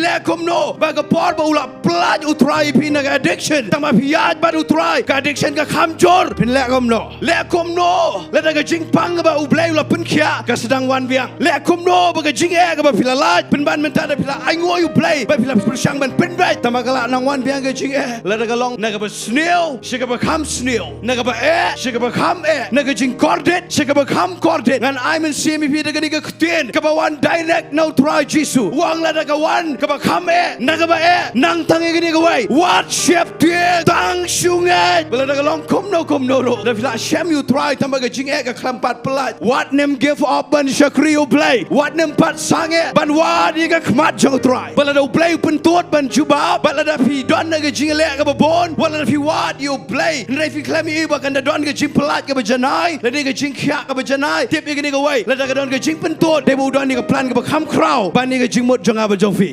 le Kumno ba ka por ba ula plaj utrai Phin ka addiction tama piaj ba utrai ka addiction ka khamjor Phin le Kumno le da ka jingpang ba ublay ula penkhia ka sedang wan viang le Kumno ba ka Jingeh ka ba pilalaj Phin ban men ta da pila ai ngoi ublay ba pila persang ban pen bai tama kala nang wan viang ka Jingeh le da ka long na ka ba snail shika ba kham snail na ka ba shika ba kham na ka jing cordet shika ba kham cordet ngan ai men Syiemlieh da ka ni ka khtien ka ba wan direct no try jisu wang la da ka wan ka ba kham na ka ba nang tang ka ni ka wai what shape tie tang shungai bala da ka long Kumno ro da pila shem you try tama ka Jingeh ka klampat pelat what nem give up ban shakrio play what nem pat sange ban wa ni ka khmat jong try bala da play pen tot ban juba bala da phi don na ka Jingeh le ka ba bon wala da phi what you play ndai phi klami ba kan da don ka jing pelat ka ba janai la ni ka jing khia ka ba janai tip ni ka ni ka wai la da ka don ka jing pen tot de bu don ni ka plan ka ba kham kraw ban ni ka jing mot jong a ba jong phi